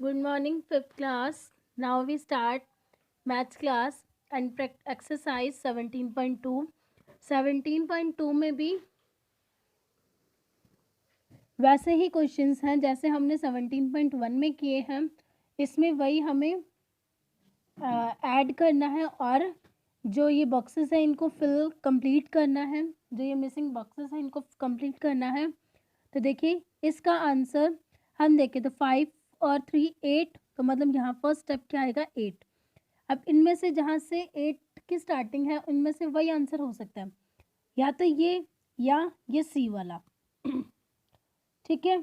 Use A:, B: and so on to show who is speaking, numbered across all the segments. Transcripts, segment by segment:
A: Good morning, fifth class. Now we start maths class and exercise 17.2. 17.2 में भी वैसे ही questions हैं जैसे हमने 17.1 में किए हैं. इसमें वही हमें ऐड करना है और जो ये बॉक्सेस हैं इनको फिल कंप्लीट करना है. जो ये मिसिंग बॉक्सेस हैं इनको कंप्लीट करना है. तो देखिए इसका आंसर हम देखें तो 5 और 3 8. तो मतलब यहाँ फर्स्ट स्टेप क्या आएगा 8. अब इनमें से जहाँ से 8 की स्टार्टिंग है उनमें से वही आंसर हो सकता है, या तो ये या ये सी वाला. ठीक है.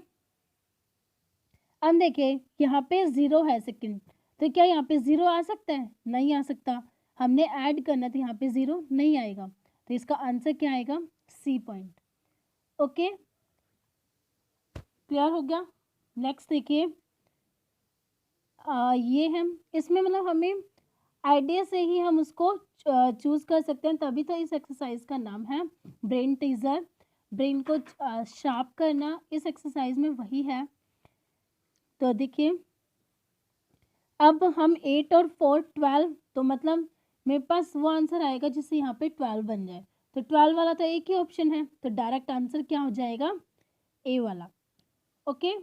A: अब देखिए यहाँ पे 0 है सेकंड, तो क्या यहाँ पे 0 आ सकता है? नहीं आ सकता. हमने ऐड करना तो यहाँ पे 0 नहीं आएगा. तो इसका आंसर क्या आएगा? C point. ओके, क्लियर हो गया. नेक्स्ट देखिए ये है. इसमें मतलब हमें आइडिया से ही हम उसको चूज कर सकते हैं, तभी तो इस एक्सरसाइज का नाम है ब्रेन टीजर. ब्रेन को शार्प करना इस एक्सरसाइज में वही है. तो देखिए अब हम 8 और 4 12, तो मतलब मेरे पास वो आंसर आएगा जिससे यहाँ पे 12 बन जाए. तो 12 वाला तो एक ही ऑप्शन है, तो डायरेक्ट आंसर क्या हो जाएगा? ए वाला. ओके,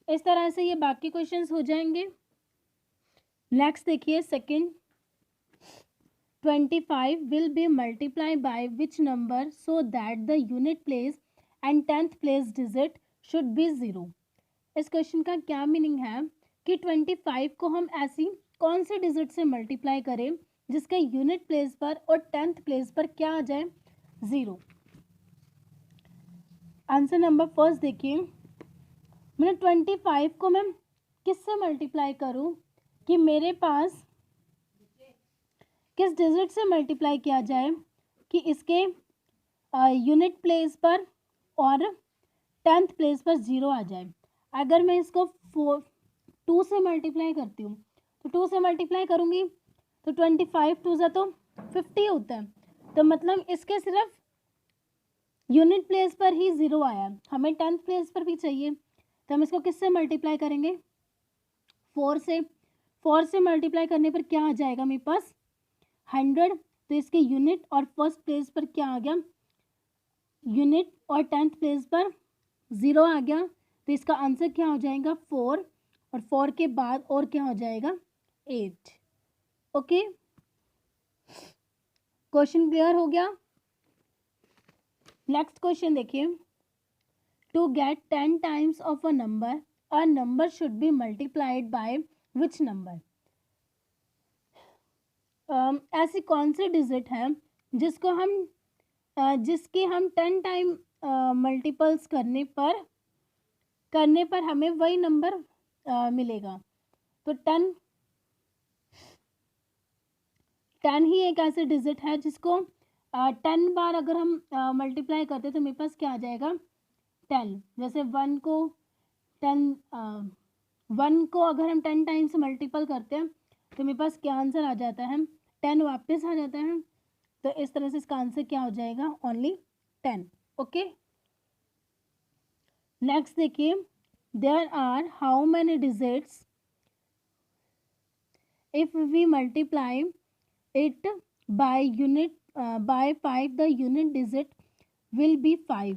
A: इस तरह से ये बाकी क्वेश्चंस हो जाएंगे. नेक्स्ट देखिए second. 25 will be multiplied by which number so that the unit place and 10th place digit should be 0. इस क्वेश्चन का क्या मीनिंग है कि 25 को हम ऐसी कौन से डिजिट से मल्टीप्लाई करें जिसके यूनिट प्लेस पर और 10th प्लेस पर क्या आ जाए? 0. आंसर नंबर फर्स्ट देखिए. मैंने 25 को मैं किससे मल्टीप्लाई करूं कि मेरे पास किस डिजिट से मल्टीप्लाई किया जाए कि इसके यूनिट प्लेस पर और 10th प्लेस पर 0 आ जाए. अगर मैं इसको 2 से मल्टीप्लाई करती हूँ तो 2 से मल्टीप्लाई करूँगी तो 25 2 से तो 50 होता है. तो मतलब इसके सिर्फ यूनिट प्लेस पर ही 0 आया. हमें 10th प्लेस पर भी चाहिए, तो हम इसको किससे मल्टीप्लाई करेंगे? 4 से. 4 से मल्टीप्लाई करने पर क्या आ जाएगा मेरे पास? 100. तो इसके यूनिट और फर्स्ट प्लेस पर क्या आ गया? यूनिट और 10th प्लेस पर 0 आ गया. तो इसका आंसर क्या हो जाएगा? 4. और 4 के बाद और क्या हो जाएगा? 8. ओके, क्वेश्चन क्लियर हो गया. नेक्स्ट क्वेश्चन देखिए. To get 10 times of a number should be multiplied by which number. ऐसी कौन सी डिजिट है जिसको हम जिसकी हम 10 टाइम मल्टीपल्स करने पर हमें वही नंबर मिलेगा. तो 10 ही एक ऐसे डिजिट है जिसको 10 बार अगर हम मल्टीप्लाई करते हैं तो मेरे पास क्या आ जाएगा? 10. जैसे 1 को 1 को अगर हम 10 टाइम्स मल्टीपल करते हैं तो मेरे पास क्या आंसर आ जाता है? 10 वापस आ जाता है. तो इस तरह से इसका आंसर क्या हो जाएगा? ओनली 10. ओके, नेक्स्ट देखिए. There are how many digits if we multiply it by unit by 5 the unit digit will be 5.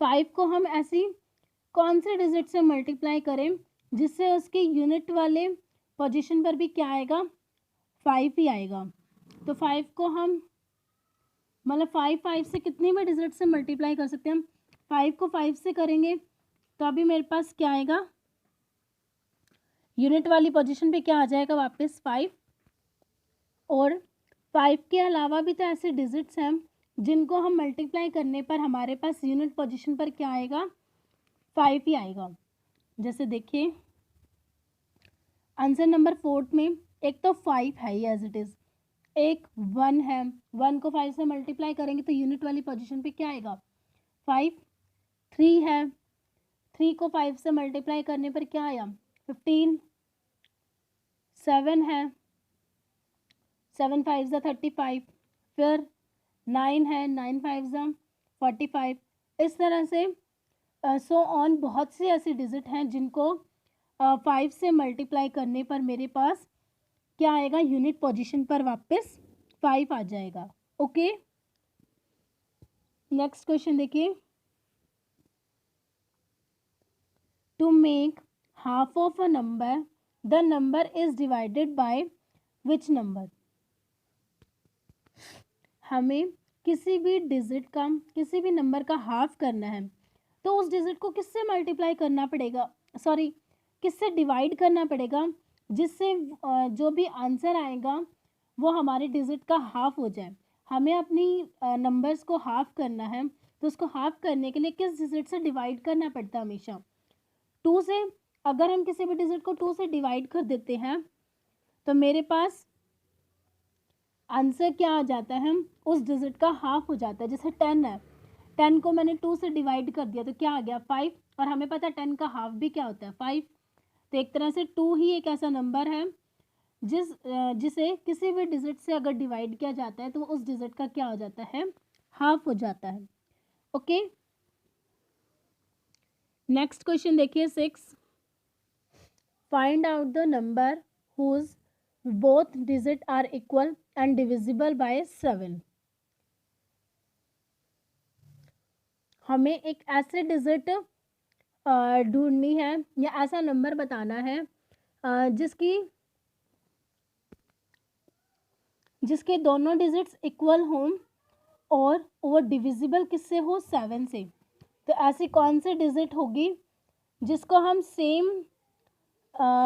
A: Five को हम ऐसी कौन से डिजिट से मल्टीप्लाई करें जिससे उसके यूनिट वाले पोजीशन पर भी क्या आएगा? 5 ही आएगा. तो 5 को हम मतलब 5 से कितनी भी डिजिट से मल्टीप्लाई कर सकते हैं. हम 5 को 5 से करेंगे तो अभी मेरे पास क्या आएगा? यूनिट वाली पोजीशन पे क्या आ जाएगा? वापस 5. और 5 के अलावा भी तो ऐसे डिजिट्स हैं जिनको हम मल्टीप्लाई करने पर हमारे पास यूनिट पोजीशन पर क्या आएगा? 5 ही आएगा. जैसे देखिए आंसर नंबर 4 में एक तो 5 है ही एज इट इज़, एक 1 है. 1 को 5 से मल्टीप्लाई करेंगे तो यूनिट वाली पोजीशन पे क्या आएगा? 5. 3 है, 3 को 5 से मल्टीप्लाई करने पर क्या आया? 15. 7 है, 7 5 35. फिर 9 है, 9 5 45, इस तरह से सो ऑन बहुत से ऐसे डिजिट हैं जिनको 5 से मल्टीप्लाई करने पर मेरे पास क्या आएगा, यूनिट पोजीशन पर वापस 5 आ जाएगा। ओके, नेक्स्ट क्वेश्चन देखिए, to make half of a number the number is divided by which number. हमें किसी भी डिजिट का, किसी भी नंबर का हाफ करना है तो उस डिजिट को किससे मल्टीप्लाई करना पड़ेगा, सॉरी किससे डिवाइड करना पड़ेगा, जिससे जो भी आंसर आएगा वो हमारे डिजिट का हाफ हो जाए। हमें अपनी नंबर्स को हाफ करना है तो उसको हाफ करने के लिए किस डिजिट से डिवाइड करना पड़ता है, हमेशा 2 से। अगर हम किसी भी डिजिट को 2 से डिवाइड कर देते हैं तो मेरे पास आंसर क्या आ जाता है, उस डिजिट का हाफ हो जाता है। जैसे 10 है, 10 को मैंने 2 से डिवाइड कर दिया तो क्या आ गया 5, और हमें पता है 10 का हाफ भी क्या होता है 5। तो एक तरह से 2 ही एक ऐसा नंबर है जिसे किसी भी डिजिट से अगर डिवाइड किया जाता है तो उस डिजिट का क्या हो जाता है, हाफ हो जाता है। ओके, नेक्स्ट क्वेश्चन देखिए 6, find out the number whose both digit are equal and divisible by 7। हमें एक ऐसे डिजिट ढूंढनी है या ऐसा नंबर बताना है जिसके दोनों डिजिट्स इक्वल हों और वो डिविजिबल किससे हो, 7 से। तो ऐसी कौन सी डिजिट होगी जिसको हम सेम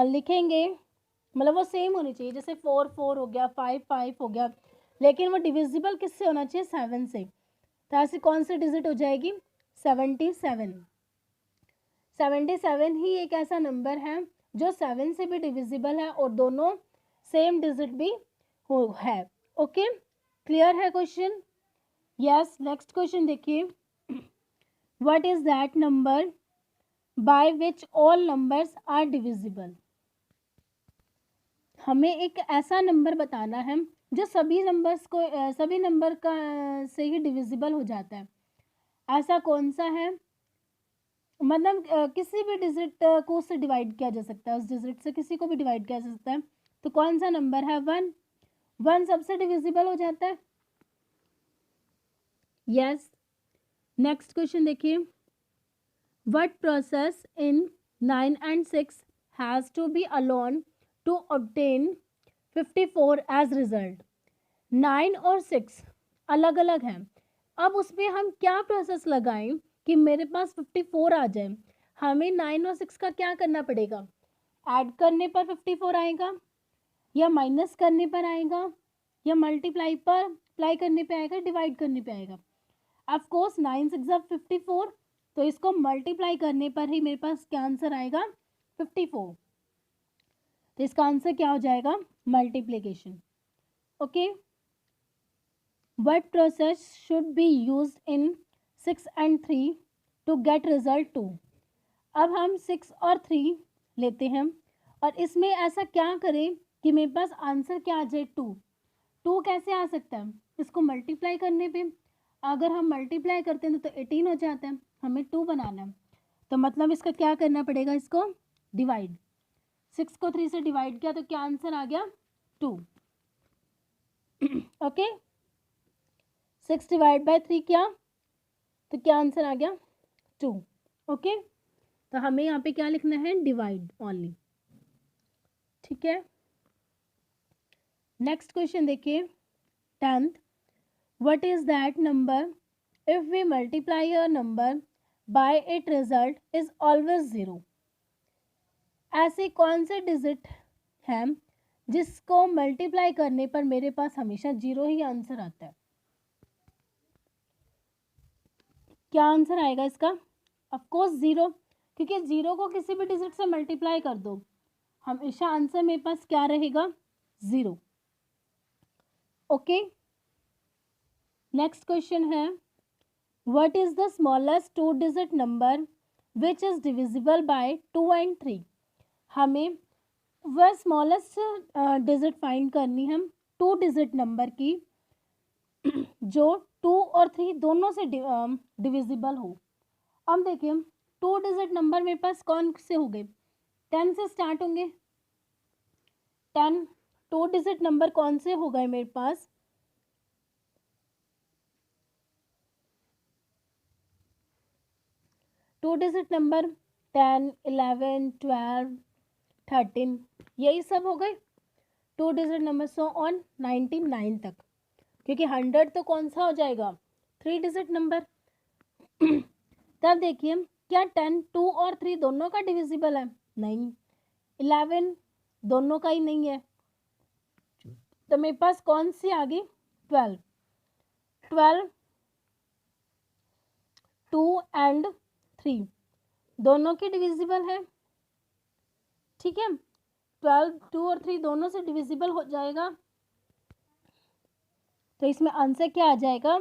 A: लिखेंगे, मतलब वो सेम होनी चाहिए, जैसे 4 4 हो गया, 5 5 हो गया, लेकिन वो डिविजिबल किससे होना चाहिए, 7 से। तो ऐसी कौन सी डिजिट हो जाएगी, 77। 77 ही एक ऐसा नंबर है जो 7 से भी डिविजिबल है और दोनों सेम डिजिट भी है। ओके, क्लियर है क्वेश्चन? यस, नेक्स्ट क्वेश्चन देखिए, what is that number by which all numbers are divisible. हमें एक ऐसा नंबर बताना है जो सभी नंबर्स को सभी नंबर का से ही डिविजिबल हो जाता है। ऐसा कौन सा है, मतलब किसी भी डिजिट को उससे डिवाइड किया जा सकता है, उस डिजिट से किसी को भी डिवाइड किया जा सकता है। तो कौन सा नंबर है, 1। 1 सबसे डिविजिबल हो जाता है। यस, नेक्स्ट क्वेश्चन देखिए, what process in 9 and 6 has to be alone to obtain 54 as result. 9 और 6 अलग अलग हैं, अब उसमें हम क्या प्रोसेस लगाएं कि मेरे पास 54 आ जाए। हमें 9 और 6 का क्या करना पड़ेगा, ऐड करने पर 54 आएगा, या माइनस करने पर आएगा, या मल्टीप्लाई पर अप्लाई करने पे आएगा, डिवाइड करने पे आएगा। ऑफ कोर्स 9 6 54, तो इसको मल्टीप्लाई करने पर ही मेरे पास क्या आंसर आएगा, 54। तो इसका आंसर क्या हो जाएगा, multiplication. Okay, what process should be used in 6 and 3 to get result 2। अब हम 6 और 3 लेते हैं और इसमें ऐसा क्या करें कि मेरे पास आंसर क्या आ जाए, 2। 2 कैसे आ सकता है, इसको मल्टीप्लाई करने पे, अगर हम मल्टीप्लाई करते हैं तो 18 हो जाता है, हमें 2 बनाना है, तो मतलब इसका क्या करना पड़ेगा, इसको डिवाइड। 6 को 3 से डिवाइड किया तो क्या आंसर आ गया, 2। ओके, 6 डिवाइड बाय 3 किया तो क्या आंसर आ गया, 2। ओके, तो हमें यहाँ पे क्या लिखना है, डिवाइड ओनली। ठीक है, नेक्स्ट क्वेश्चन देखिए 10th, what is that number if we multiply a number by it result is always 0। ऐसे कौन से डिजिट है जिसको मल्टीप्लाई करने पर मेरे पास हमेशा 0 ही आंसर आता है। क्या आंसर आएगा इसका, ऑफ कोर्स 0, क्योंकि 0 को किसी भी डिजिट से मल्टीप्लाई कर दो हमेशा आंसर मेरे पास क्या रहेगा, 0। ओके, नेक्स्ट क्वेश्चन है, what is the smallest 2 digit number which is divisible by 2 and 3। हमें वह स्मॉलेस्ट डिजिट फाइंड करनी है 2 डिजिट नंबर की जो 2 और 3 दोनों से डिविजिबल हो। अब देखिए 2 डिजिट नंबर मेरे पास कौन से हो गए, 10 से स्टार्ट होंगे। 10 2 डिजिट नंबर कौन से हो गए मेरे पास, 2 डिजिट नंबर 10, 11, 12, 13, यही सब हो गए 2 डिजिट नंबर। सो ऑन 99 तक, क्योंकि 100 तो कौन सा हो जाएगा, 3 डिजिट नंबर। तब देखिए क्या 10 2 और 3 दोनों का डिविजिबल है, नहीं। 11 दोनों का ही नहीं है, तो मेरे पास कौन सी आ गई, 12। 12 2 एंड 3 दोनों की डिविजिबल है, ठीक है। 12 2 और 3 दोनों से डिविजिबल हो जाएगा, तो इसमें आंसर क्या आ जाएगा,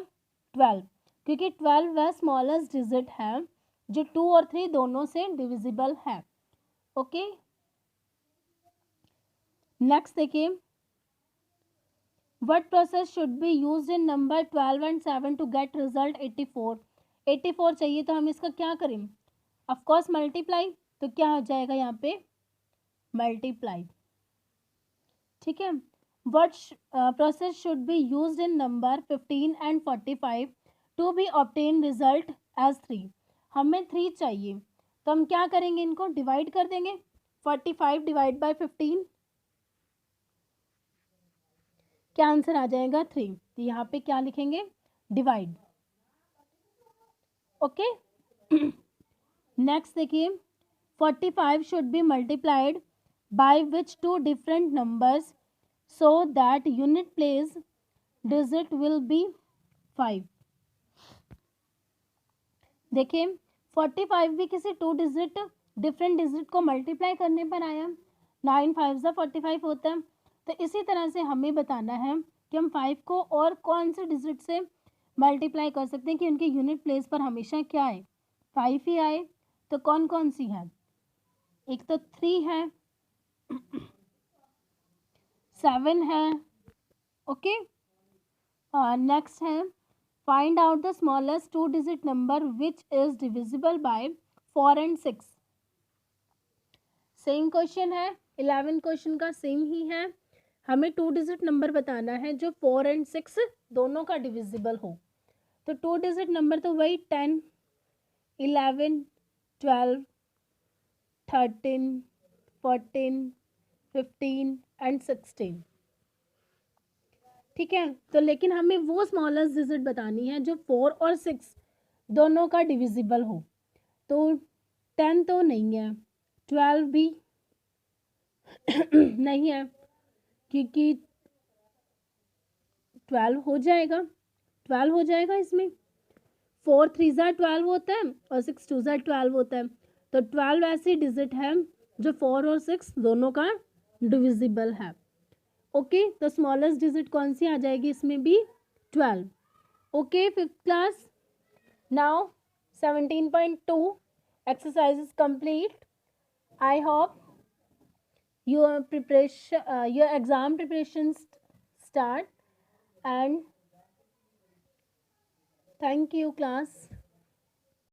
A: 12, क्योंकि 12 वह स्मॉलेस्ट डिजिट है जो 2 और 3 दोनों से डिविजिबल है। ओके, नेक्स्ट देखिए, what process should be used in number 12 and 7 to get result 84। 84 चाहिए तो हम इसका क्या करें, ऑफ कोर्स मल्टीप्लाई, तो क्या हो जाएगा यहाँ पे मल्टीप्लाई, ठीक है। What process should be used in number 15 and 45 to be obtain result as 3। हमें 3 चाहिए, तो हम क्या करेंगे, इनको डिवाइड कर देंगे। 45 डिवाइड बाय 15, क्या आंसर आ जाएगा 3, तो यहाँ पे क्या लिखेंगे, डिवाइड। ओके, नेक्स्ट देखिए, 45 should be multiplied by which 2 different numbers so that unit place digit will be 5। देखिए 45 भी किसी 2 डिजिट डिफरेंट डिजिट को मल्टीप्लाई करने पर आया, 9 5 सा 45 होता है। तो इसी तरह से हमें बताना है कि हम 5 को और कौन से डिजिट से मल्टीप्लाई कर सकते हैं कि उनके यूनिट प्लेस पर हमेशा क्या आए, 5 ही आए। तो कौन कौन सी है, एक तो 3 है, 7 है, ओके। नेक्स्ट है, find out the smallest 2 digit number which is divisible by 4 and 6। Same question है, 11 क्वेश्चन का सेम ही है। हमें 2 डिजिट नंबर बताना है जो 4 एंड 6 दोनों का डिविजिबल हो। तो 2 डिजिट नंबर तो वही 10, 11, 12, 13, 14, 15 एंड 16, ठीक है। तो लेकिन हमें वो स्मॉलेस्ट डिजिट बतानी है जो 4 और 6 दोनों का डिविजिबल हो। तो 10 तो नहीं है, 12 भी नहीं है, क्योंकि 12 हो जाएगा, 12 हो जाएगा इसमें, 4 3 ज़ा 12 होता है और 6 2 ज़ा 12 होता है। तो 12 ऐसी डिजिट है जो 4 और 6 दोनों का डिविजिबल है। ओके, तो स्मॉलेस्ट डिजिट कौन सी आ जाएगी इसमें भी, 12। Okay, 5th class, now 17.2 exercise is complete. I hope your preparation, your exam preparations start, and thank you class.